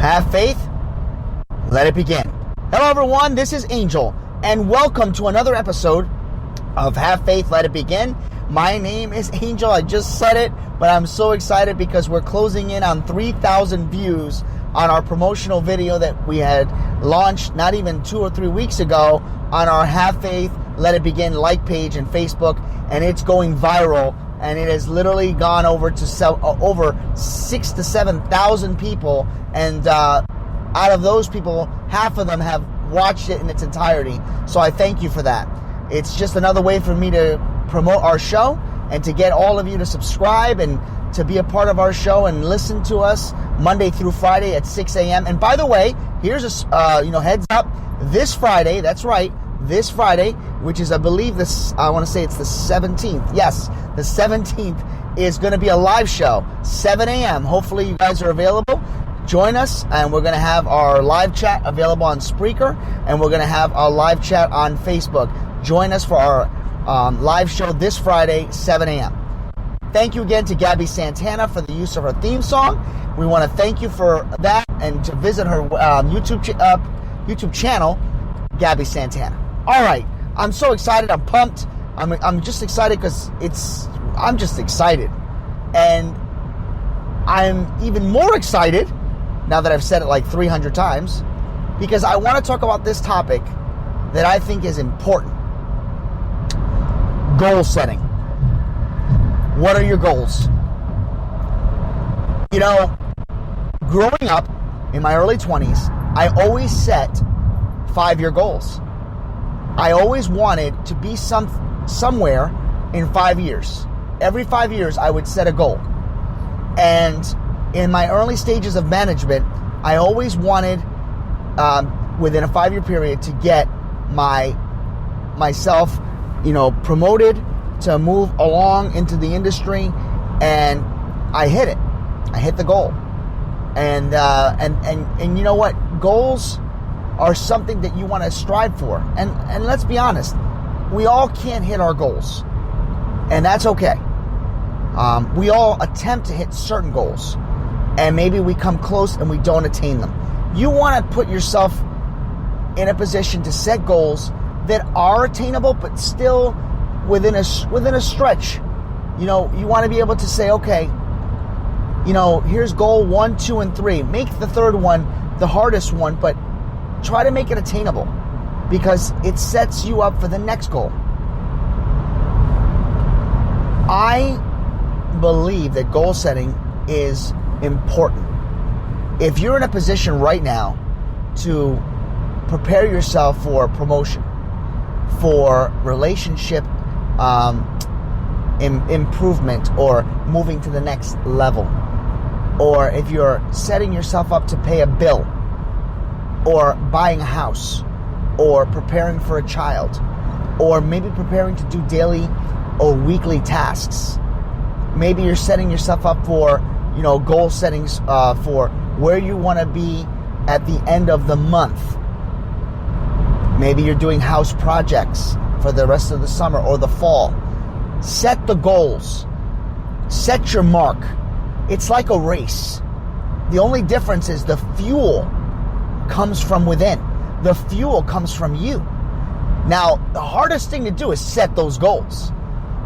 Have faith. Let it begin. Hello, everyone. This is Angel, and welcome to another episode of Have Faith, Let It Begin. My name is Angel. I just said it, but I'm so excited because we're closing in on 3,000 views on our promotional video that we had launched not even 2 or 3 weeks ago on our Have Faith, Let It Begin like page and Facebook, and it's going viral. And it has literally gone over to over 6,000 to 7,000 people. And out of those people, half of them have watched it in its entirety. So I thank you for that. It's just another way for me to promote our show and to get all of you to subscribe and to be a part of our show and listen to us Monday through Friday at 6 a.m. And by the way, here's a heads up. This Friday, that's right, this Friday, which is, I believe, I want to say it's the 17th. Yes, the 17th is going to be a live show, 7 a.m. Hopefully you guys are available. Join us, and we're going to have our live chat available on Spreaker, and we're going to have our live chat on Facebook. Join us for our live show this Friday, 7 a.m. Thank you again to GABBIE Santana for the use of her theme song. We want to thank you for that, and to visit her YouTube channel, GABBIE Santana. All right, I'm so excited. I'm pumped. I'm just excited because I'm just excited. And I'm even more excited now that I've said it like 300 times because I want to talk about this topic that I think is important. Goal setting. What are your goals? You know, growing up in my early 20s, I always set 5-year goals. I always wanted to be somewhere in 5 years. Every 5 years, I would set a goal. And in my early stages of management, I always wanted, within a 5-year period, to get myself, promoted, to move along into the industry, and I hit it. I hit the goal. And you know what? Goals are something that you want to strive for. And let's be honest, we all can't hit our goals. And that's okay. We all attempt to hit certain goals. And maybe we come close and we don't attain them. You want to put yourself in a position to set goals that are attainable, but still within a stretch. You want to be able to say, okay, here's goal 1, 2, and 3. Make the third one the hardest one, but try to make it attainable because it sets you up for the next goal. I believe that goal setting is important. If you're in a position right now to prepare yourself for promotion, for relationship improvement, or moving to the next level, or if you're setting yourself up to pay a bill, or buying a house, or preparing for a child, or maybe preparing to do daily or weekly tasks. Maybe you're setting yourself up for, goal settings for where you want to be at the end of the month. Maybe you're doing house projects for the rest of the summer or the fall. Set the goals. Set your mark. It's like a race. The only difference is the fuel comes from within. The fuel comes from you. Now, the hardest thing to do is set those goals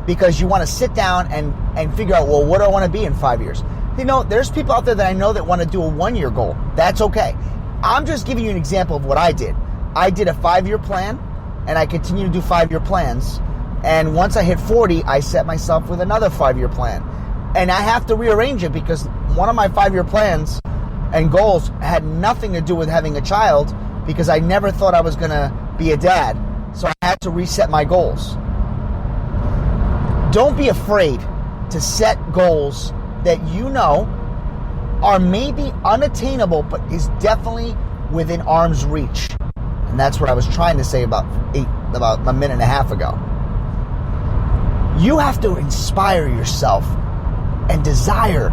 because you want to sit down and figure out, well, what do I want to be in 5 years? There's people out there that I know that want to do a 1-year goal. That's okay. I'm just giving you an example of what I did. I did a 5-year plan, and I continue to do 5-year plans. And once I hit 40, I set myself with another 5-year plan. And I have to rearrange it because one of my 5-year plans and goals had nothing to do with having a child because I never thought I was going to be a dad. So I had to reset my goals. Don't be afraid to set goals that you know are maybe unattainable, but is definitely within arm's reach. And that's what I was trying to say about a minute and a half ago. You have to inspire yourself and desire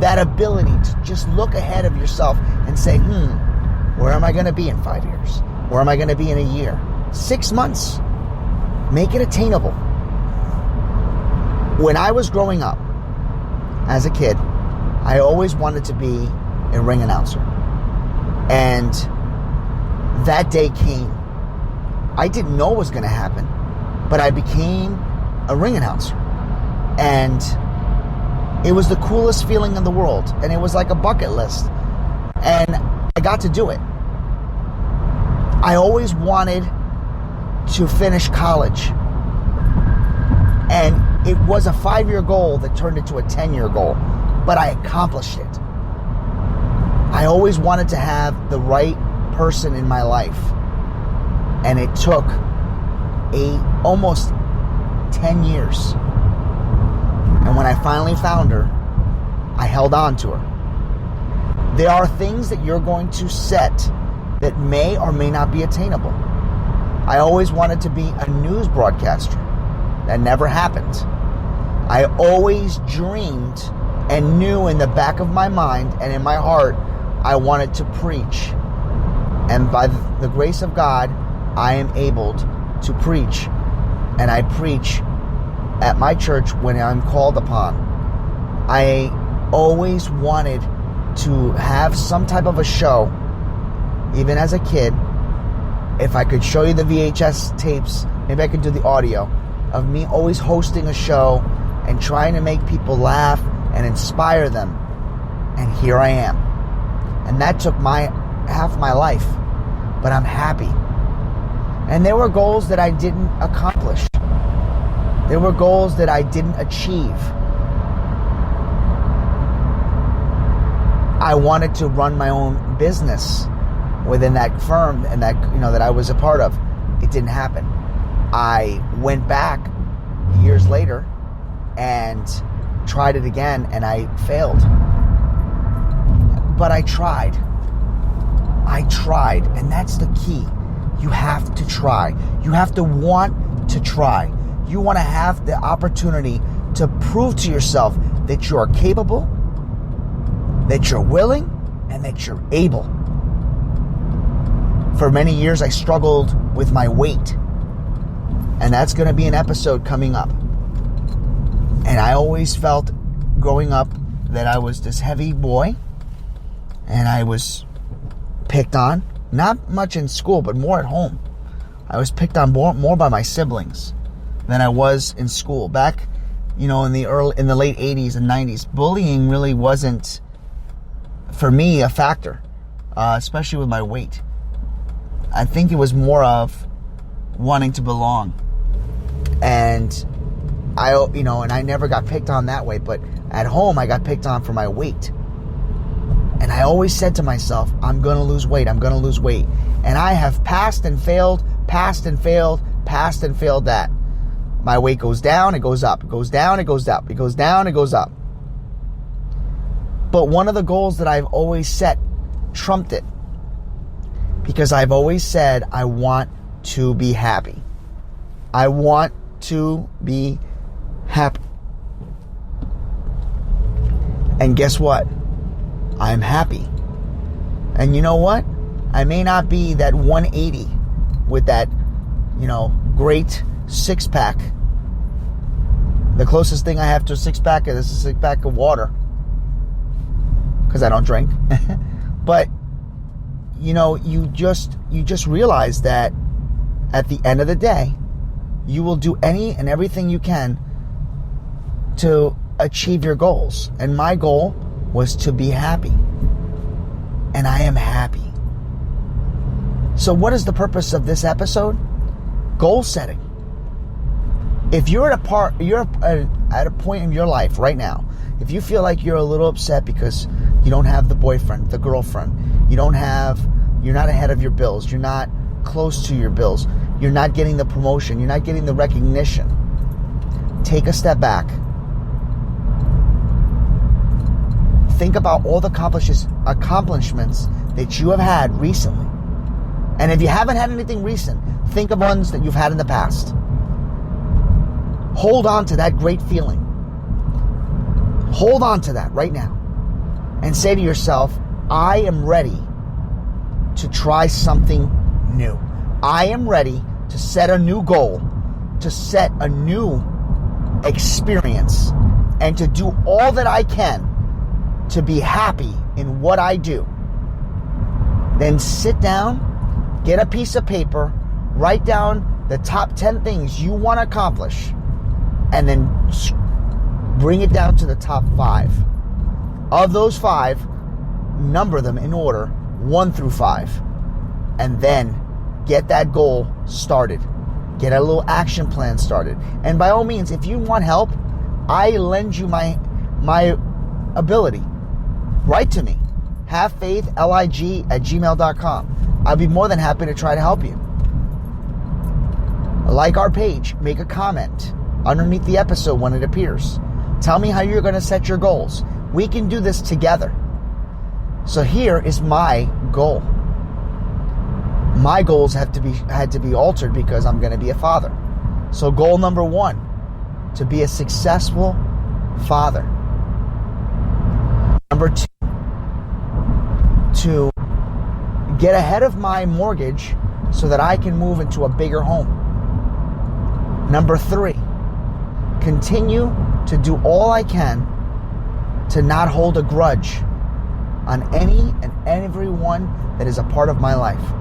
that ability to just look ahead of yourself and say, where am I going to be in 5 years? Where am I going to be in a year? 6 months. Make it attainable. When I was growing up, as a kid, I always wanted to be a ring announcer. And that day came. I didn't know what was going to happen, but I became a ring announcer. And it was the coolest feeling in the world. And it was like a bucket list. And I got to do it. I always wanted to finish college. And it was a 5-year goal that turned into a 10-year goal. But I accomplished it. I always wanted to have the right person in my life. And it took almost 10 years. And when I finally found her, I held on to her. There are things that you're going to set that may or may not be attainable. I always wanted to be a news broadcaster. That never happened. I always dreamed and knew in the back of my mind and in my heart I wanted to preach. And by the grace of God, I am able to preach. And I preach at my church when I'm called upon. I always wanted to have some type of a show, even as a kid. If I could show you the VHS tapes, maybe I could do the audio of me always hosting a show and trying to make people laugh and inspire them. And here I am. And that took half my life. But I'm happy. And there were goals that I didn't accomplish. There were goals that I didn't achieve. I wanted to run my own business within that firm and that I was a part of. It didn't happen. I went back years later and tried it again, and I failed. But I tried. And that's the key. You have to try. You have to want to try. You want to have the opportunity to prove to yourself that you are capable, that you're willing, and that you're able. For many years, I struggled with my weight. And that's going to be an episode coming up. And I always felt growing up that I was this heavy boy. And I was picked on. Not much in school, but more at home. I was picked on more by my siblings than I was in school. Back, in the late 80s and 90s, bullying really wasn't, for me, a factor. Especially with my weight. I think it was more of wanting to belong. And I never got picked on that way, but at home I got picked on for my weight. And I always said to myself, I'm going to lose weight. And I have passed and failed that. My weight goes down, it goes up. It goes down, it goes up. It goes down, it goes up. But one of the goals that I've always set trumped it. Because I've always said, I want to be happy. I want to be happy. And guess what? I'm happy. And you know what? I may not be that 180 with that, great six-pack. The closest thing I have to a six-pack is a six-pack of water. Because I don't drink. But, you just realize that at the end of the day, you will do any and everything you can to achieve your goals. And my goal was to be happy. And I am happy. So what is the purpose of this episode? Goal setting. If you're at a point in your life right now, if you feel like you're a little upset because you don't have the boyfriend, the girlfriend, you're not ahead of your bills, you're not close to your bills, you're not getting the promotion, you're not getting the recognition, take a step back. Think about all the accomplishments that you have had recently. And if you haven't had anything recent, think of ones that you've had in the past. Hold on to that great feeling. Hold on to that right now. And say to yourself, I am ready to try something new. I am ready to set a new goal, to set a new experience, and to do all that I can to be happy in what I do. Then sit down, get a piece of paper, write down the top 10 things you want to accomplish, and then bring it down to the top 5. Of those 5, number them in order, 1 through 5. And then get that goal started. Get a little action plan started. And by all means, if you want help, I lend you my ability. Write to me. havefaithlig@gmail.com. I'd be more than happy to try to help you. Like our page. Make a comment underneath the episode when it appears. Tell me how you're going to set your goals. We can do this together. So here is my goal. My goals had to be altered because I'm going to be a father. So goal number 1, to be a successful father. Number 2, to get ahead of my mortgage so that I can move into a bigger home. Number 3, continue to do all I can to not hold a grudge on any and everyone that is a part of my life.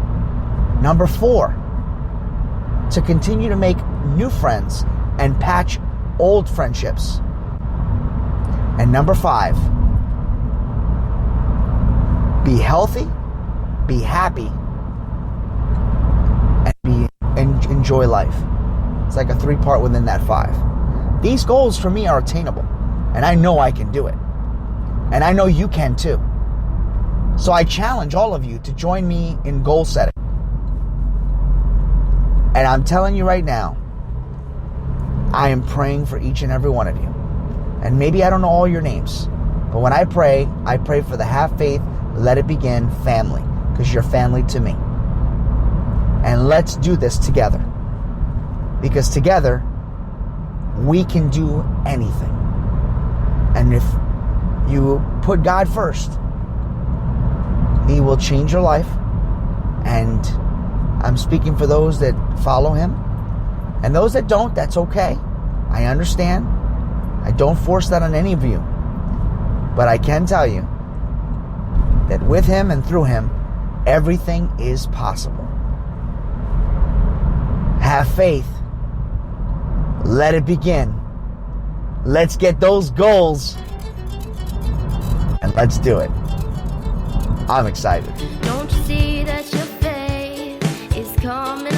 Number 4, to continue to make new friends and patch old friendships. And number 5, be healthy, be happy, and enjoy life. It's like a 3-part within that 5. These goals for me are attainable, and I know I can do it. And I know you can too. So I challenge all of you to join me in goal setting. And I'm telling you right now, I am praying for each and every one of you. And maybe I don't know all your names, but when I pray for the Have Faith, Let It Begin family, because you're family to me. And let's do this together. Because together, we can do anything. And if you put God first, He will change your life. And I'm speaking for those that follow Him. And those that don't, that's okay. I understand. I don't force that on any of you. But I can tell you that with Him and through Him, everything is possible. Have faith. Let it begin. Let's get those goals. And let's do it. I'm excited. Don't you see that your faith is coming